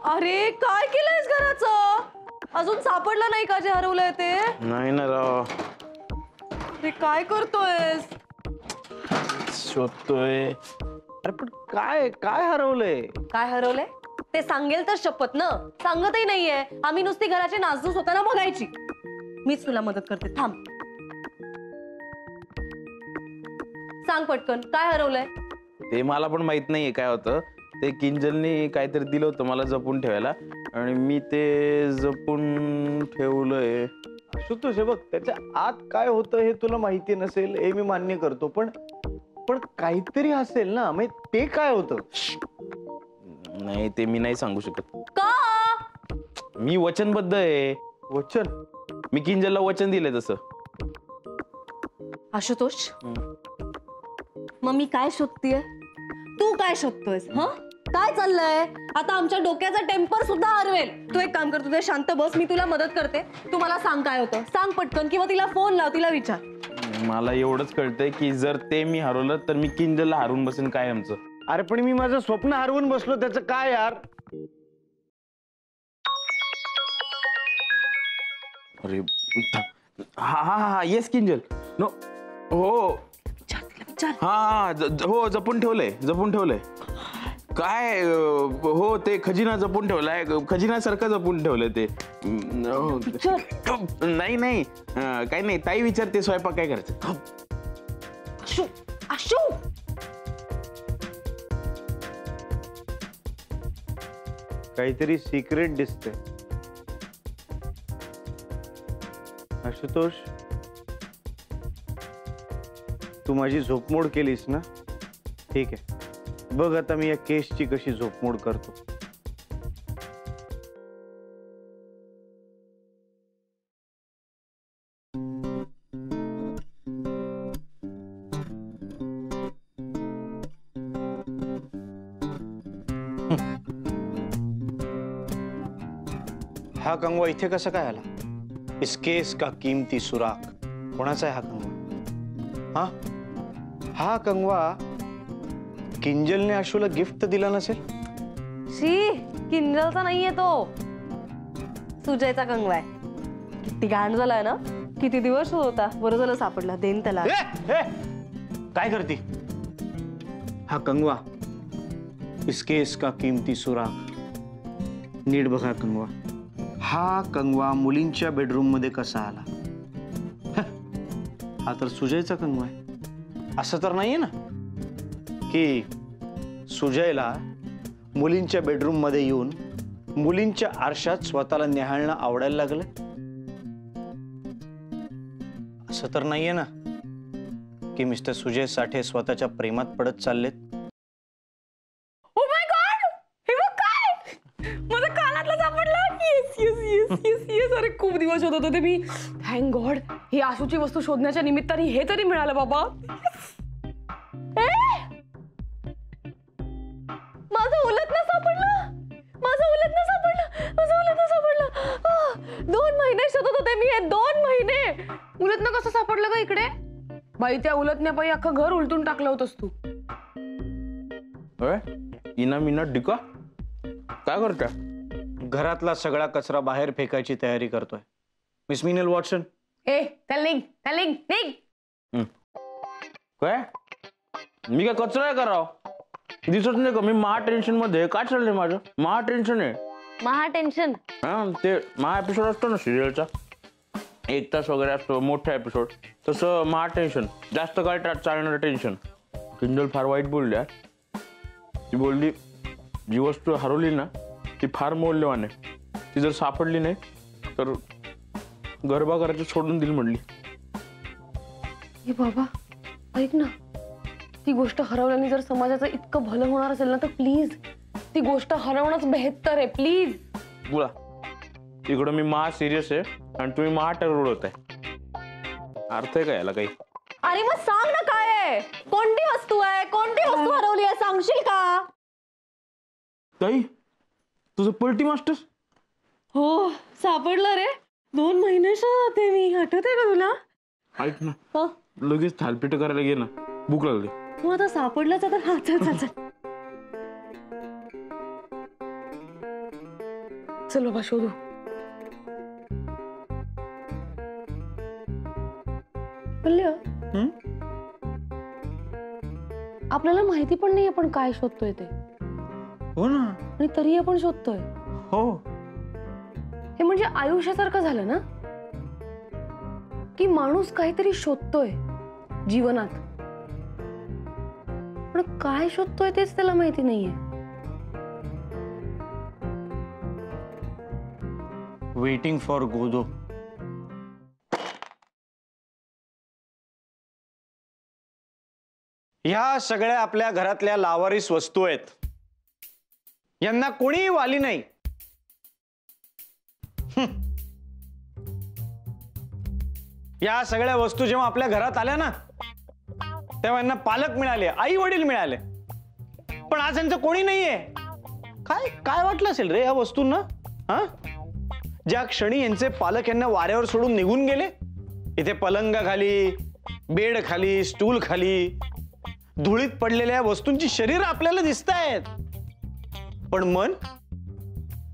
अरे काय केलंयस घराचं? अजून सापडलं नाही का जे हरवलंय ते? नाही ना राव. हे काय करतोयस? शोधतोय. अरे पण काय काय हरवलंय? काय हरवलंय ते सांगेल तर शपथ ना. सांगतही नाहीये. आम्ही नुसती घराची नासधूस होताना बघायची. मीच तुला मदत करते, थांब. सांग पटकन काय हरवलंय? ते मला पण माहित नाहीये काय होतं. ते किंजलने काहीतरी दिलं होतं मला जपून ठेवायला आणि मी ते जपून ठेवलंय. आशुतोष, बघ त्याच्या आत काय होतं हे तुला माहिती नसेल हे मी मान्य करतो, पण पण काहीतरी असेल ना. म्हणजे ते काय होतं? नाही ते मी नाही सांगू शकत. का? मी वचनबद्ध आहे. वचन? मी किंजलला वचन दिलंय तसं. आशुतोष, मग मी काय शोधतीये? तू काय शोधतोयस? हं? काय चाललंय? आता आमच्या डोक्याचा टेम्पर सुद्धा हरवेल. तू एक काम कर, तुझे शांत बस, मी तुला मदत करते. तू मला सांग काय होतं, सांग पटकन, किंवा तिला फोन लाव, तिला विचार. मला एवढंच कळतंय की जर ते मी हरवलं तर मी किंजलला हरवून बसेन कायमचं. अरे पण मी माझं स्वप्न हरवून बसलो, त्याचं काय यार? अरे हा हा हा येस किंजल. नो हो हा हो जपून ठेवलंय. काय हो ते खजिना जपून ठेवलाय. खजिन्यासारखं जपून ठेवलंय ते. नाही काही नाही. ताई विचारते स्वयंपाक काय करायचं. आशू काहीतरी सिक्रेट दिसतंय. आशुतोष, तू माझी झोपमोड केलीस ना? ठीक आहे, बघ आता मी या केसची कशी झोपमोड करतो. हा कंगवा इथे कसा काय आला? इस केस का कीमती सुराख. कोणाचा आहे हा कंगवा? हा कंगवा किंजलने आशूला गिफ्ट दिला नसेल? शी, किंजलचा नाहीये तो, सुजयचा कंगवा आहे. किती घाण झालाय ना. किती दिवस होता, बरं झालं सापडला. देन त्याला. काय करती? हा कंगवा इस केस का कीमती सुराख. नीट बघा कंगवा. हा कंगवा मुलींच्या बेडरूम मध्ये कसा आला? हा तर सुजयचा कंगवा आहे. असं तर नाहीये ना की सुजयला मुलींच्या बेडरूम मध्ये येऊन मुलींच्या आरशात स्वतःला निहाळणं आवडायला लागलं? असं तर नाहीये ना की मिस्टर सुजय साठे स्वतःच्या प्रेमात पडत चाललेत? ओ माय गॉड, हे बघ काय माझ्या कानातलं सापडलं. Yes yes yes yes yes. अरे खूप दिवस शोधत होते मी. थँक गॉड, ही आशूची वस्तू शोधण्याच्या निमित्ताने हे तरी मिळालं बाबा. माझं उलटणं सापडलं. 2 महिने शोधत होते मी. 2 महिने. उलटणं कसं सापडलं का इकडे? बाई, त्या उलटण्यापायी अख्खं घर उलटून टाकलं होतंस तू. इना मिना डिका काय करता? घरातला सगळा कचरा बाहेर फेकायची तयारी करतोय. Miss Minal Watson. निघ. काय मी काय कचरा आहे करावं? दिसत नाही का मी महा टेन्शन मध्ये? काय चाललंय माझं? महा टेन्शन आहे. महा टेन्शन? हा ते महा एपिसोड असतो ना सिरियलचा, 1 तास वगैरे असतो मोठा एपिसोड, तसं महा टेन्शन. जास्त काय चालणार टेन्शन. किंजल फार वाईट बोलली. ती बोलली जी वस्तू हरवली ना ती फार मौल्यवान आहे. ती जर सापडली नाही तर गरबा करायचं सोडून दिल म्हणली. हे बाबा, ऐक ना, ती गोष्ट हरवल्याने जर समाजाचं इतकं भलं होणार असेल ना तर प्लीज ती गोष्ट हरवणंच बेहत्तर आहे. प्लीज बोला. इकडं मी महा सिरियस आहे आणि तुम्ही महा टेरर होत आहे. अर्थ आहे का याला काही? अरे मग सांग ना काय आहे? कोणती वस्तू आहे? कोणती वस्तू हरवली आहे, सांगशील का? ताई तुझं पलटी मास्टर? हो, सापडलं रे. 2 महिने शोधते मी. आठवतंय का तुला? ऐक ना, लगेच थालपीठ करायला घे ना, भूक लागली. मग आता सापडलंच आता. हा चल चल चल. चल बाबा शोधू. कळलं? आपल्याला माहिती पण नाही आपण काय शोधतोय ते, हो ना. आणि तरी आपण शोधतोय. हो. हे म्हणजे आयुष्यासारखं झालं ना, की माणूस काहीतरी शोधतोय जीवनात, पण काय शोधतोय तेच त्याला माहिती नाहीये. वेटिंग फॉर गोदो. ह्या सगळ्या आपल्या घरातल्या लावारिस वस्तू आहेत. यांना कोणीही वाली नाही. या सगळ्या वस्तू जेव्हा आपल्या घरात आल्या ना, तेव्हा यांना पालक मिळाले, आई वडील मिळाले, पण आज यांचं कोणी नाहीये. काय काय वाटलं असेल रे या वस्तूंना? हा, ज्या क्षणी यांचे पालक यांना वाऱ्यावर सोडून निघून गेले, इथे पलंगा खाली, बेड खाली, स्टूल खाली धुळीत पडलेल्या वस्तूंची शरीर आपल्याला दिसत आहेत, पण मन,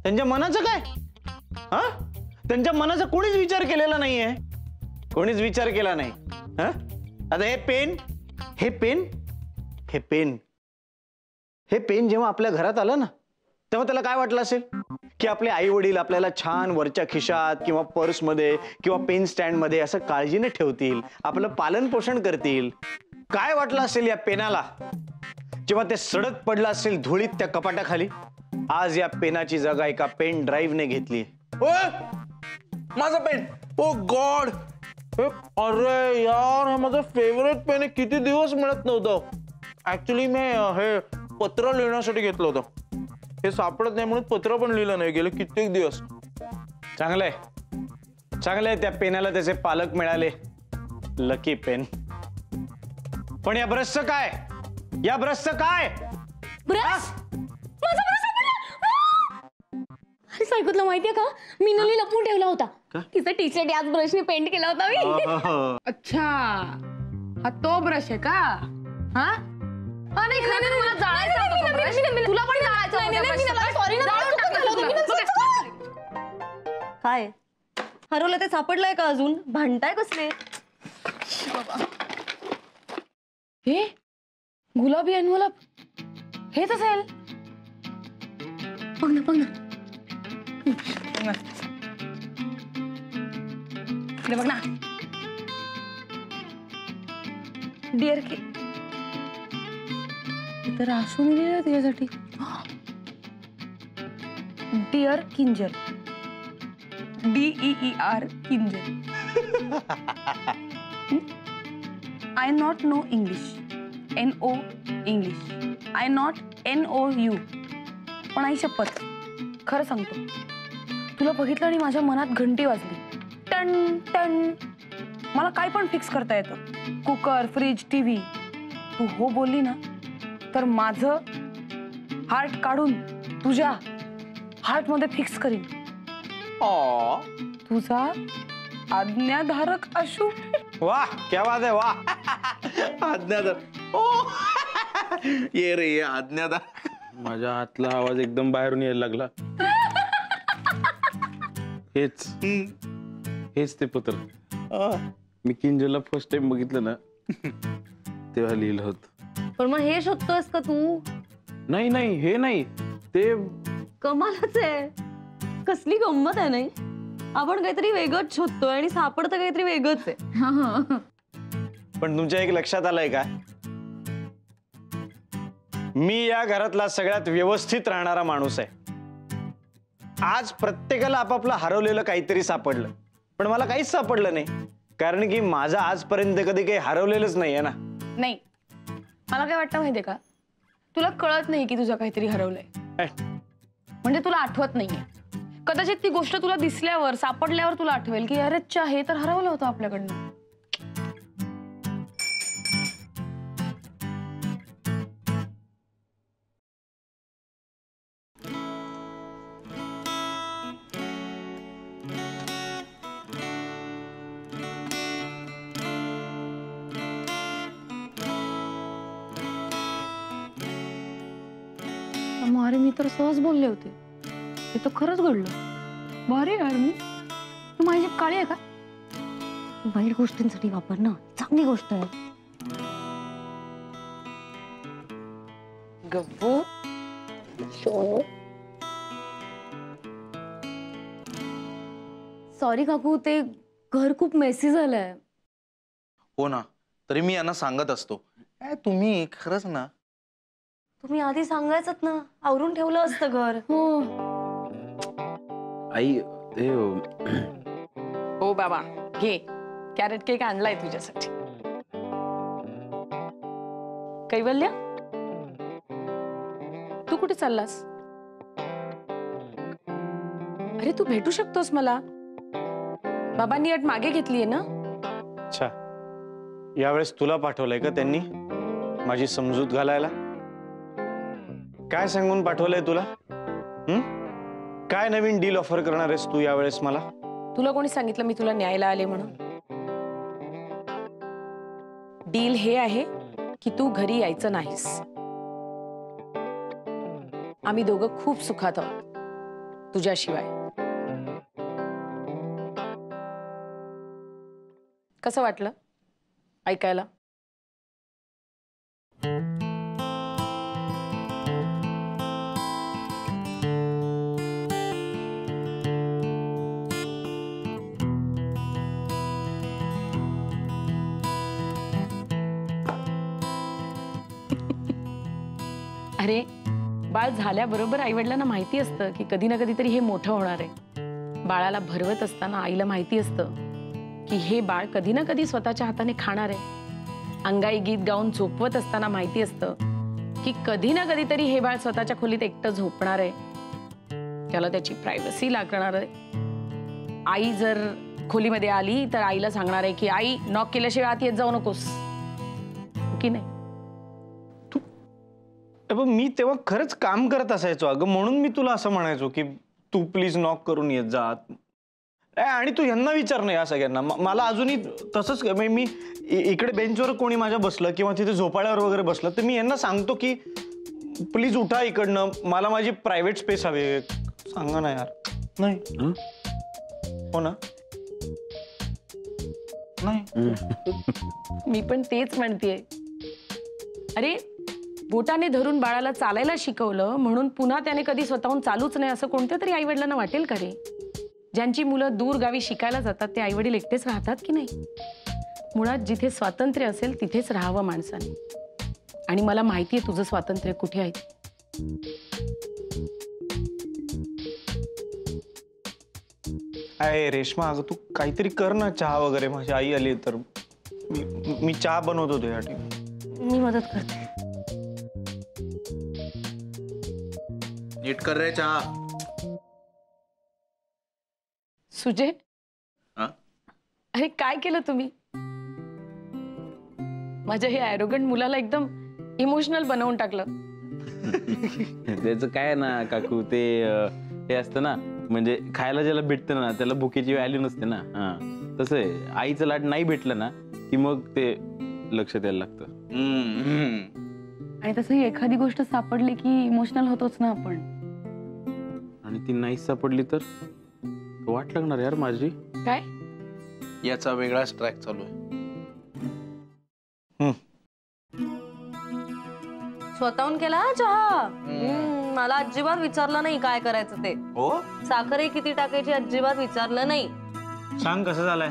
त्यांच्या मनाचं काय? हा, त्यांच्या मनाचा कोणीच विचार केलेला नाहीये. कोणीच विचार केला नाही. हा, आता हे पेन, हे पेन, हे पेन, हे पेन जेव्हा आपल्या घरात आलं ना, तेव्हा त्याला काय वाटलं असेल की आपले आई वडील आपल्याला छान वरच्या खिशात किंवा पर्समध्ये किंवा पेन स्टँड मध्ये असं काळजीने ठेवतील, आपलं पालन पोषण करतील. काय वाटलं असेल या पेनाला जेव्हा ते सडत पडलं असेल धुळीत त्या कपाटाखाली? आज या पेनाची जागा एका पेन ड्राईव्हने घेतली. माझा पेन, ओ गॉड. अरे यार, हा माझा फेवरेट पेन आहे. किती दिवस मिळत नव्हतं. ऍक्च्युली मी हे पत्र लिहिण्यासाठी घेतलं होतं. हे सापडत नाही म्हणून पत्र पण लिहिलं नाही गेले कित्येक दिवस. चांगलंय, चांगलंय. त्या पेनाला त्याचे पालक मिळाले. Lucky pen. पण या ब्रशचं काय? या ब्रशचं काय? ब्रश? माझा ब्रश सापडला! अरे सायकोतला माहितीये का, मीनली लपून ठेवला होता. तिचा टी शर्ट याच ब्रशने पेंट केला होता मी. अच्छा, हा तो ब्रश आहे का? हा, हा नाही खरं तर मला जाळायचा होता तो brush. तुला पण जाळायचा होता त्या brush चा. सॉरी ना, जाळून टाक ना तुला. काय हरवलं ते सापडलंय का अजून? भांडताय कसले? हे गुलाबी एनवलप हेच असेल. बघ ना, बघ ना. इकडे बघ ना. डिअर की इतर आशू लिहिलेलं तुझ्यासाठी. Dear Kinjal, DEER Kinjal. I not know English. NO English. I not NOU. पण आई शपथ, खरं सांगतो, तुला बघितलं आणि माझ्या मनात घंटी वाजली. टन टन. मला काय पण फिक्स करता येतं. Cooker, fridge, TV. तू हो बोलली ना, तर माझं हार्ट काढून तुझ्या हार्ट मध्ये फिक्स करीन. तुझा आज्ञाधारक आशू. वाह, क्या बात है, वाह. आज्ञादार. ये रे, ये आज्ञादार. माझ्या हातला आवाज एकदम बाहेरून यायला लागला. हेच हेच ते पत्र मी किंजलला फर्स्ट टाइम बघितलं ना, तेव्हा लिहिलं होतं. पण मग हे शोधतोयस का तू? नाही नाही, हे नाही ते. कमालच आहे. कसली गंमत आहे नाही? आपण काहीतरी वेगळंच शोधतोय आणि सापडतं काहीतरी वेगळंच आहे. पण तुमच्या एक लक्षात आलंय का, मी या घरातला सगळ्यात व्यवस्थित राहणारा माणूस आहे. आज प्रत्येकाला आपापलं हरवलेलं काहीतरी सापडलं, पण मला काहीच सापडलं नाही, कारण की माझं आजपर्यंत कधी काही हरवलेलंच नाहीये ना. नाही, मला काय वाटतं माहितीये का, तुला कळत नाही की तुझं काहीतरी हरवलंय. म्हणजे तुला आठवत नाहीये. कदाचित ती गोष्ट तुला दिसल्यावर, सापडल्यावर तुला आठवेल की अरे च्या, हे तर हरवलं होतं आपल्याकडनं. अरे मी तर सहज बोलले होते, हे तर खरंच घडलं. बरे यार मी तू माझी जीभ काळी आहे का? वाईट गोष्टींसाठी वापर ना, चांगली गोष्ट आहे. गप्पू सॉरी काकू, ते घर खूप मेसी झालंय. हो ना, तरी मी यांना सांगत असतो. तुम्ही खरंच ना. तुम्ही आधी सांगायचं ना, आवरून ठेवलं असतं घर. हो आई ते हो बाबा, घे कॅरेट केक आणलाय तुझ्यासाठी. कैवल्य, तू कुठे चाललास? अरे तू भेटू शकतोस मला. बाबांनी अट मागे घेतलीये ना. अच्छा, यावेळेस तुला पाठवलंय का त्यांनी माझी समजूत घालायला? काय सांगून पाठवलंय तुला? काय नवीन डील ऑफर करणार आहेस तू यावेळेस मला? तुला कोणी सांगितलं मी तुला न्यायला आले म्हणून? डील हे आहे की तू घरी यायचं नाहीस. आम्ही दोघं खूप सुखात आहोत तुझ्याशिवाय. कसं वाटलं ऐकायला? अरे बाळ झाल्याबरोबर आईवडिलांना माहिती असतं की कधी ना कधीतरी हे मोठं होणार आहे. बाळाला भरवत असताना आईला माहिती असतं की हे बाळ कधी ना कधी स्वतःच्या हाताने खाणार आहे. अंगाई गीत गाऊन झोपवत असताना माहिती असतं की कधी ना कधीतरी हे बाळ स्वतःच्या खोलीत एकटं झोपणार आहे. त्याला त्याची प्रायव्हसी लागणार आहे. आई जर खोलीमध्ये आली तर आईला सांगणार आहे की आई, नॉक केल्याशिवाय आत येत जाऊ नकोस, की नाही? मी तेव्हा खरंच काम करत असायचो अगं, म्हणून मी तुला असं म्हणायचो की तू प्लीज नॉक करून येत जा. आणि तू यांना विचार नाही या सगळ्यांना. मला अजूनही तसंच, मी इकडे बेंचवर कोणी माझ्या बसलं किंवा तिथे झोपाळ्यावर वगैरे बसलं तर मी यांना सांगतो की प्लीज उठा इकडनं, मला माझी प्रायव्हेट स्पेस हवी. सांगा ना यार. नाही. हो ना. नाही. मी पण तेच म्हणतेय. अरे बोटाने धरून बाळाला चालायला शिकवलं म्हणून पुन्हा त्याने कधी स्वतःहून चालूच नाही असं कोणत्या तरी आईवडिलांना वाटेल का रे? ज्यांची मुलं दूर गावी शिकायला जातात ते आईवडील एकटेच राहतात की नाही? मुळात जिथे स्वातंत्र्य असेल तिथेच राहावं माणसाने. आणि मला माहिती आहे तुझं स्वातंत्र्य कुठे आहे. अरे रेश्मा, अगं तू काहीतरी कर ना, चहा वगैरे. माझी आई आली तर मी चहा बनवतो तुझ्यासाठी. मी मदत करते. नीट कर रे चहा. सुजय, हा? अरे काय केलं तुम्ही? माझ्या हे ॲरोगंट मुलाला एकदम इमोशनल बनवून टाकलं. त्याचं काय ना काकू, ते हे असतं ना, म्हणजे खायला ज्याला भेटतं ना त्याला भुकेची व्हॅल्यू नसते ना. हा, तसं आहे. आईचं लाट नाही भेटलं ना की मग ते लक्ष द्यायला लागतं. आणि तसंही एखादी गोष्ट सापडली की इमोशनल होतोच ना आपण. आणि ती नाही सापडली तर वाट लागणार यार माझी. काय? याचा वेगळाच ट्रॅक चालू आहे. स्वतःहून केला हा चहा. मला अजिबात विचारलं नाही काय करायचं ते. हो, साखरही किती टाकायची अजिबात विचारलं नाही. सांग कसं झालंय?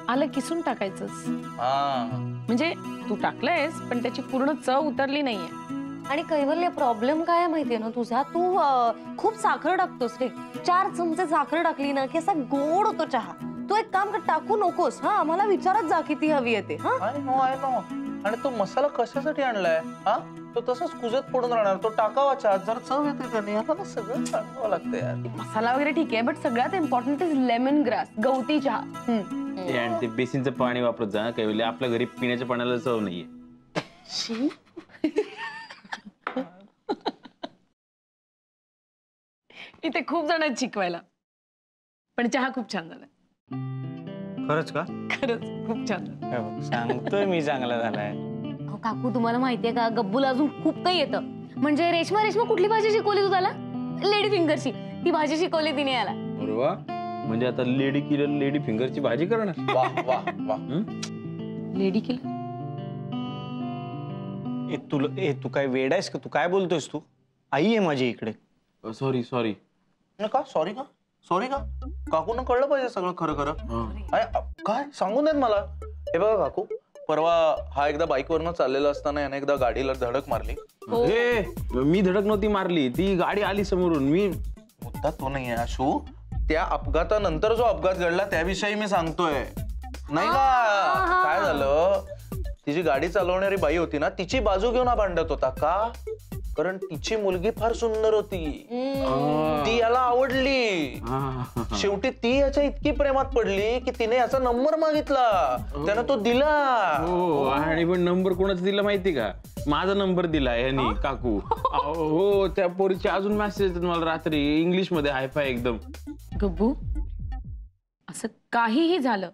आलं किसून टाकायचंस. हा. म्हणजे तू टाकलंयस पण त्याची पूर्ण चव उतरली नाहीये. आणि कैवल्य, प्रॉब्लेम काय आहे माहितीये ना तुझा, तू खूप साखर टाकतोस रे. 4 चमचे साखर टाकली ना की असा गोड होतो चहा. तू एक काम कर, टाकू नकोस. हा, आम्हाला विचारत जा किती हवी येते. हा, आय नो. आणि तो मसाला कशासाठी आणलाय? हा, तो तसंच कुजत पडून राहणार. तो टाकावा चहात, जर चव येते त्याने. याला सगळं टाकावं लागतं यार. मसाला वगैरे ठीक आहे बट सगळ्यात इम्पॉर्टंट इज लेमन ग्रास, गवती चहा. आणि ते बेसिनचं पाणी वापरत जा काही. आपल्या घरी पिण्याच्या पाण्याला चव नाहीये. इथे खूप जण आहेत शिकवायला, पण चहा खूप छान झाला. खरंच का? खरंच खूप छान झाला. सांगतोय मी चांगला झालाय. काकू तुम्हाला माहितीये का, गब्बूला अजून खूप काही येतं. म्हणजे रेशमा रेशमा कुठली भाजी शिकवली तू त्याला? लेडी फिंगरची. ती भाजी शिकवली तिने याला. अरे वा, म्हणजे आता लेडी किलर लेडी फिंगरची भाजी करणार. वा वा वा. Lady killer? तू काय वेड आहेस का? तू काय बोलतोयस? तू आई आहे माझी इकडे. Sorry sorry. का सॉरी का? सॉरी का? काकूंना कळलं पाहिजे सगळं खरं खरं. काय सांगून देत मला. हे बघा काकू, परवा हा एकदा बाईकवरनं चाललेला असताना याने एकदा गाडीला धडक मारली. हे मी धडक नव्हती मारली, ती गाडी आली समोरून. मी मुद्दा तो नाही आहे आशू, त्या अपघातानंतर जो अपघात घडला त्याविषयी मी सांगतोय. नाही का? काय झालं, ती जी गाडी चालवणारी बाई होती ना, तिची बाजू घेऊन हा भांडत होता. का? कारण तिची मुलगी फार सुंदर होती, ती याला आवडली. शेवटी ती याच्या इतकी प्रेमात पडली की तिने याचा नंबर मागितला, त्यानं तो दिला. हो, आणि पण नंबर कोणाचा दिला माहिती का? माझा नंबर दिला यांनी काकू. हो, त्या पोरीचे अजून मेसेज येतात मला रात्री, इंग्लिश मध्ये हायफाय एकदम. गब्बू, असं काहीही झालं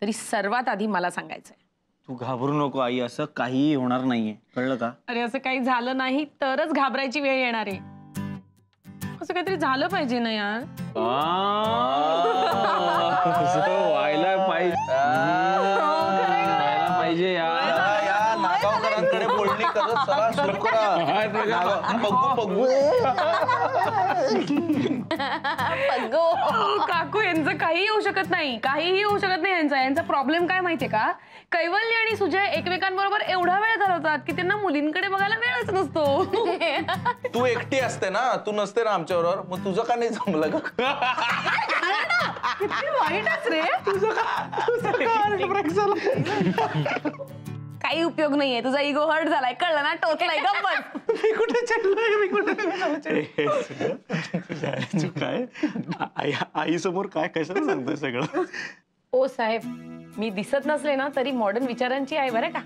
तरी सर्वात आधी मला सांगायचंय. तू घाबरू नको आई, असं काहीही होणार नाहीये, कळलं का? अरे असं काही झालं नाही तरच घाबरायची वेळ येणार आहे. असं काहीतरी झालं पाहिजे ना यार. व्हायला पाहिजे यार. या नागावकरांकडे बोलणी करत चला सुरू करा. बघू काकू, यांचं काही होऊ शकत नाही, काहीही होऊ शकत नाही. यांचा प्रॉब्लेम काय माहितीये का? कैवल्य आणि सुजय एकमेकांबरोबर एवढा वेळ घालवतात की त्यांना मुलींकडे बघायला वेळच नसतो. तू एकटी असते ना, तू नसते ना आमच्याबरोबर, मग तुझं का नाही जमलं का? वाईटच रे. काही उपयोग नाहीये, तुझा इगो हर्ट झालाय, कळलं ना? टोचलाय. गप्पच. काय आई समोर काय कशाला सांगतोय सगळं? ओ साहेब, मी दिसत नसले ना तरी मॉडर्न विचारांची आहे बरं का.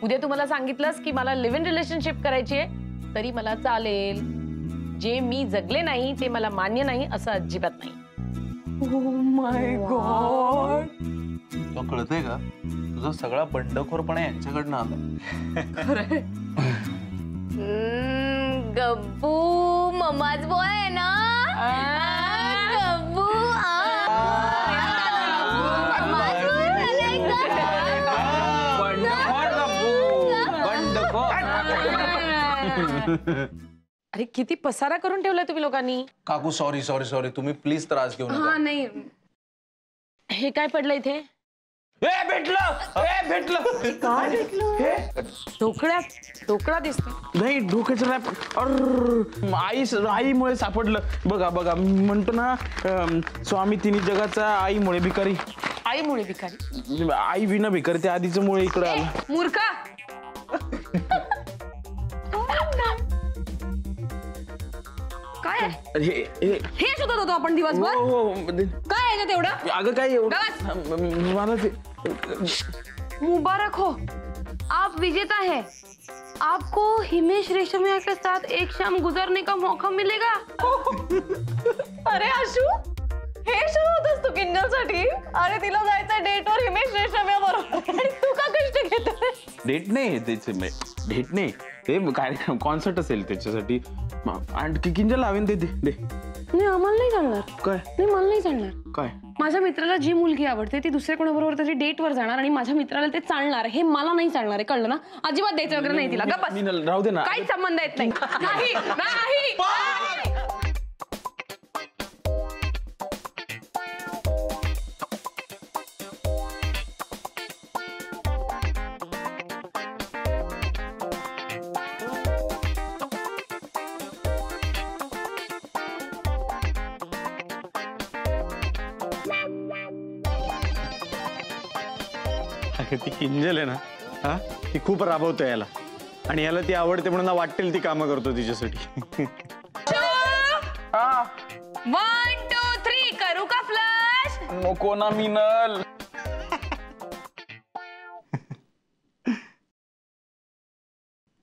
उद्या तुम्हाला सांगितलंस की मला लिव्ह इन रिलेशनशिप करायची आहे तरी मला चालेल. जे मी जगले नाही ते मला मान्य नाही असं अजिबात नाही. Oh my God. तो कळतंय का? तुझा सगळा बंडखोरपणा यांच्याकडनं आलाय. गब्बू मम्माच बॉय आहे ना. गब्बू अरे किती पसारा करून ठेवलाय तुम्ही लोकांनी. काकू सॉरी सॉरी सॉरी, तुम्ही प्लीज त्रास घेऊ नका. हा नाही, हे काय पडलं इथे? भेटलं. ढोकळा दिसतो. नाही, डोक्याचं रॅप. आईमुळे सापडलं. बघा बघा, म्हणतो ना स्वामी तिन्ही जगाचा आईमुळे भिकारी. आईमुळे भिकारी? आई विना भिकारी त्या आधीच मुळे इकडे आलं. मूर्खा. काय हे शोधत होतो आपण दिवसभर? काय आहे तेवढं? अगं काय एवढं मला ते. मुबारक हो, आप विजेता है. आपको हिमेश रेशमिया के साथ एक शाम गुजरने का मौका मिलेगा. अरे आशू, हे शोधत होतास तू किंजलसाठी? अरे तिला जायचंय डेटवर हिमेश रेशमिया बरोबर आणि तू का कष्ट घेतोय? डेट नाही त्याचे, डेट नाही ते कार्यक्रम, कॉन्सर्ट असेल त्याच्यासाठी. आणि किंजल लावेन ते दे. नाही, आम्हाला नाही चालणार. काय? नाही, मला नाही चालणार. काय? माझ्या मित्राला जी मुलगी आवडते ती दुसऱ्या कोणाबरोबर तरी डेटवर जाणार आणि माझ्या मित्राला ते चालणार, हे मला नाही चालणार आहे, कळलं ना? अजिबात द्यायचं वगैरे नाही तिला. गप्प बस. राहू दे ना. काहीच संबंध येत नाही. नाही नाही. ती किंजल आहे ना, हा, ती खूप राबवतो याला आणि याला ती आवडते म्हणून वाटेल ती कामं करतो तिच्यासाठी. 1 2 3 करू का फ्लॅश? नको ना मिनल.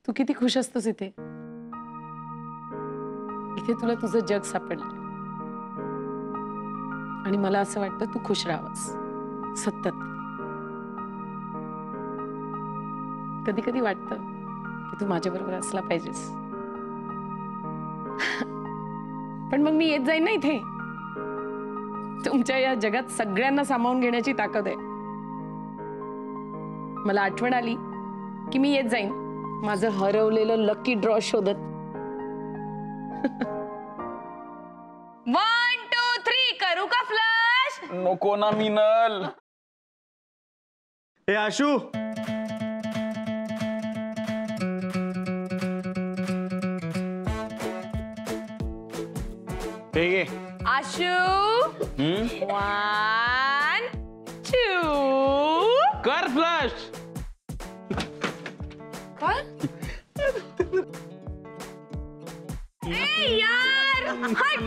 तू किती खुश असतोस इथे. इथे तुला तुझं जग सापडलं आणि मला असं वाटतं तू खुश राहावंस सतत. कधी कधी वाटतं की तू माझ्या बरोबर असला पाहिजेस. पण मग मी येत जाईन ना इथे. तुमच्या या जगात सगळ्यांना सामावून घेण्याची ताकद आहे. मला आठवण आली की मी येत जाईन माझं हरवलेलं लकी ड्रॉ शोधत. 1 2 3 करू का फ्लश? नको ना मिनल. हे आशू, हे घे. आशू. हम्म? 1 2. कर फ्लश. काय? ए यार, हट.